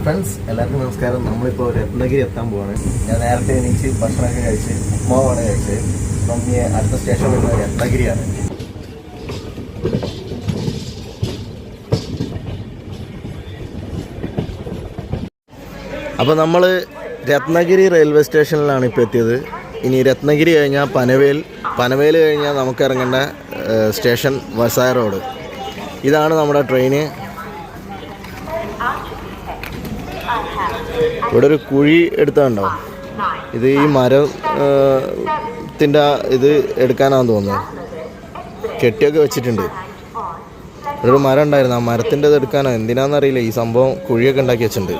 Friends എല്ലാവർക്കും നമസ്കാരം. നമ്മളിപ്പോൾ രത്നഗിരി എത്താൻ പോവാണ്. ഞാൻ നേരത്തെ എണീച്ച് ഭക്ഷണമൊക്കെ കഴിച്ച് ഉപ്മാവാണ് കഴിച്ചത്. അപ്പം ഈ അടുത്ത സ്റ്റേഷൻ വരുന്നത് രത്നഗിരിയാണ്. അപ്പോൾ നമ്മൾ രത്നഗിരി റെയിൽവേ സ്റ്റേഷനിലാണ് ഇപ്പോൾ എത്തിയത്. ഇനി രത്നഗിരി കഴിഞ്ഞാൽ പനവേൽ കഴിഞ്ഞാൽ നമുക്ക് ഇറങ്ങേണ്ട സ്റ്റേഷൻ വസായ റോഡ്. ഇതാണ് നമ്മുടെ ട്രെയിന്. ഇവിടെ ഒരു കുഴി എടുത്താണ്ടോ, ഇത് ഈ മരത്തിൻ്റെ ഇത് എടുക്കാനാണെന്ന് തോന്നുന്നത്. കെട്ടിയൊക്കെ വെച്ചിട്ടുണ്ട്. ഒരു മരം ഉണ്ടായിരുന്നു, ആ മരത്തിൻ്റെ ഇത് എടുക്കാനോ എന്തിനാണെന്നറിയില്ല ഈ സംഭവം കുഴിയൊക്കെ ഉണ്ടാക്കി വെച്ചിട്ടുണ്ട്.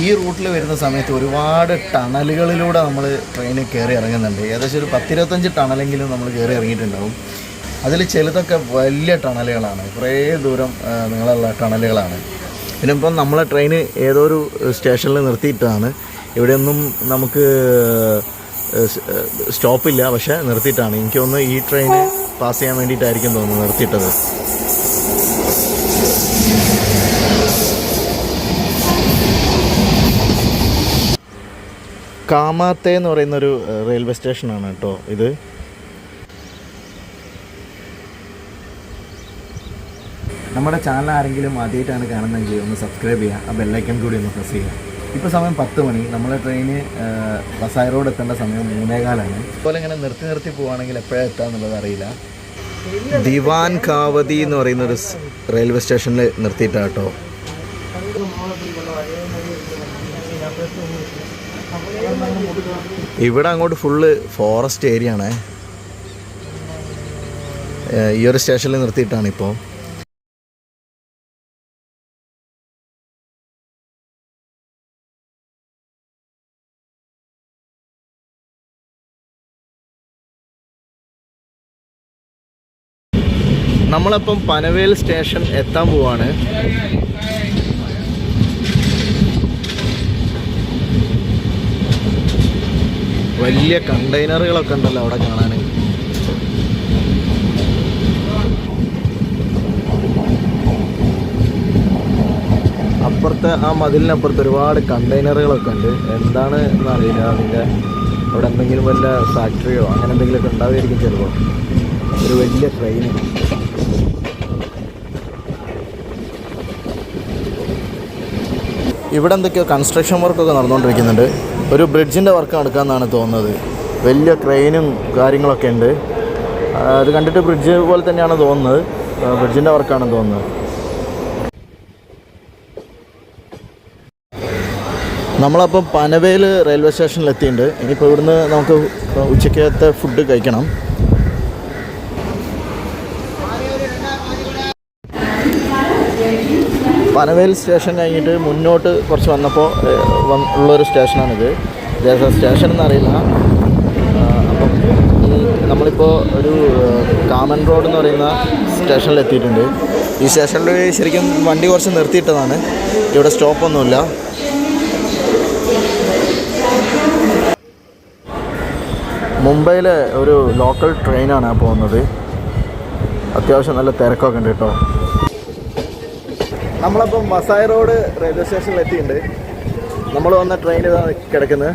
ഈ റൂട്ടിൽ വരുന്ന സമയത്ത് ഒരുപാട് ടണലുകളിലൂടെ നമ്മൾ ട്രെയിനിൽ കയറി ഇറങ്ങുന്നുണ്ട്. ഏകദേശം ഒരു 10-25 ടണലെങ്കിലും നമ്മൾ കയറി ഇറങ്ങിയിട്ടുണ്ടാവും. അതിൽ ചിലതൊക്കെ വലിയ ടണലുകളാണ്, കുറേ ദൂരം നീളമുള്ള ടണലുകളാണ്. പിന്നെ ഇപ്പം നമ്മളെ ട്രെയിന് ഏതോ ഒരു സ്റ്റേഷനിൽ നിർത്തിയിട്ടാണ്. ഇവിടെയൊന്നും നമുക്ക് സ്റ്റോപ്പില്ല, പക്ഷേ നിർത്തിയിട്ടാണ്. എനിക്ക് തോന്നുന്നു ഈ ട്രെയിന് പാസ് ചെയ്യാൻ വേണ്ടിയിട്ടായിരിക്കും തോന്നുന്നു നിർത്തിയിട്ടത്. കാമാത്തെ എന്ന് പറയുന്നൊരു റെയിൽവേ സ്റ്റേഷനാണ് കേട്ടോ ഇത്. നമ്മുടെ ചാനൽ ആരെങ്കിലും ആദ്യമായിട്ടാണ് കാണുന്നതെങ്കിൽ ഒന്ന് സബ്സ്ക്രൈബ് ചെയ്യുക, ആ ബെല്ലൈക്കൺ കൂടി ഒന്ന് പ്രസ് ചെയ്യുക. ഇപ്പോൾ സമയം 10 മണി. നമ്മളെ ട്രെയിന് വസായ റോഡ് എത്തേണ്ട സമയം 3:15. അതുപോലെ ഇങ്ങനെ നിർത്തി പോവുകയാണെങ്കിൽ എപ്പോഴാണ് എത്താന്നുള്ളത് അറിയില്ല. ദിവാൻ കാവതി എന്ന് പറയുന്നൊരു റെയിൽവേ സ്റ്റേഷനിൽ നിർത്തിയിട്ടാണ് കേട്ടോ. ഇവിടെ അങ്ങോട്ട് ഫുള്ള് ഫോറസ്റ്റ് ഏരിയ ആണ്. ഈ ഒരു സ്റ്റേഷനിൽ നിർത്തിയിട്ടാണ് ഇപ്പോൾ. നമ്മളപ്പം പനവേൽ സ്റ്റേഷൻ എത്താൻ പോവാണ്. വലിയ കണ്ടെയ്നറുകളൊക്കെ ഉണ്ടല്ലോ അവിടെ കാണാൻ. അപ്പുറത്തെ ആ മതിലിനപ്പുറത്ത് ഒരുപാട് കണ്ടെയ്നറുകളൊക്കെ ഉണ്ട്. എന്താണ് എന്നറിയില്ല. അതിൻ്റെ അവിടെ എന്തെങ്കിലും വല്ല ഫാക്ടറിയോ അങ്ങനെ എന്തെങ്കിലുമൊക്കെ ഉണ്ടാവുമായിരിക്കും ചിലപ്പോൾ. ഒരു വലിയ ട്രെയിന്. ഇവിടെ എന്തൊക്കെയോ കൺസ്ട്രക്ഷൻ വർക്കൊക്കെ നടന്നുകൊണ്ടിരിക്കുന്നുണ്ട്. ഒരു ബ്രിഡ്ജിൻ്റെ വർക്ക് നടക്കാമെന്നാണ് തോന്നുന്നത്. വലിയ ക്രെയിനും കാര്യങ്ങളൊക്കെ ഉണ്ട്. അത് കണ്ടിട്ട് ബ്രിഡ്ജ് പോലെ തന്നെയാണ് തോന്നുന്നത്. ബ്രിഡ്ജിൻ്റെ വർക്കാണെന്ന് തോന്നുന്നത്. നമ്മളപ്പോൾ പനവേൽ റെയിൽവേ സ്റ്റേഷനിൽ എത്തിയിട്ടുണ്ട്. ഇനിയിപ്പോൾ ഇവിടുന്ന് നമുക്ക് ഉച്ചക്കത്തെ ഫുഡ് കഴിക്കണം. പനവേൽ സ്റ്റേഷൻ കഴിഞ്ഞിട്ട് മുന്നോട്ട് കുറച്ച് വന്നപ്പോൾ ഉള്ളൊരു സ്റ്റേഷനാണിത്. സ്റ്റേഷൻ എന്നറിയില്ല. അപ്പം നമ്മളിപ്പോൾ ഒരു കാമൻ റോഡ് എന്ന് പറയുന്ന സ്റ്റേഷനിൽ എത്തിയിട്ടുണ്ട്. ഈ സ്റ്റേഷനിൽ ശരിക്കും വണ്ടി കുറച്ച് നിർത്തിയിട്ടതാണ്. ഇവിടെ സ്റ്റോപ്പൊന്നുമില്ല. മുംബൈയിലെ ഒരു ലോക്കൽ ട്രെയിനാണ് പോകുന്നത്. അത്യാവശ്യം നല്ല തിരക്കൊക്കെ ഉണ്ട് കേട്ടോ. നമ്മളപ്പം വസായ റോഡ് റെയിൽവേ സ്റ്റേഷനിൽ എത്തിയിട്ടുണ്ട്. നമ്മൾ വന്ന ട്രെയിൻ ഇതാണ് കിടക്കുന്നത്.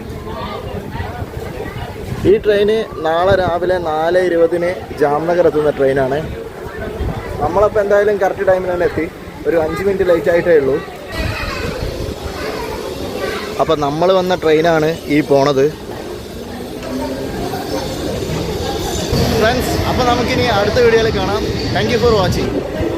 ഈ ട്രെയിന് നാളെ രാവിലെ 4:20 ജാംനഗർ എത്തുന്ന ട്രെയിനാണ്. നമ്മളപ്പോൾ എന്തായാലും കറക്റ്റ് ടൈമിൽ തന്നെ എത്തി. ഒരു 5 മിനിറ്റ് ലേറ്റ് ആയിട്ടേ ഉള്ളൂ. അപ്പം നമ്മൾ വന്ന ട്രെയിനാണ് ഈ പോണത്. ഫ്രണ്ട്സ്, അപ്പോൾ നമുക്കിനി അടുത്ത വീഡിയോയിൽ കാണാം. Thank you for watching.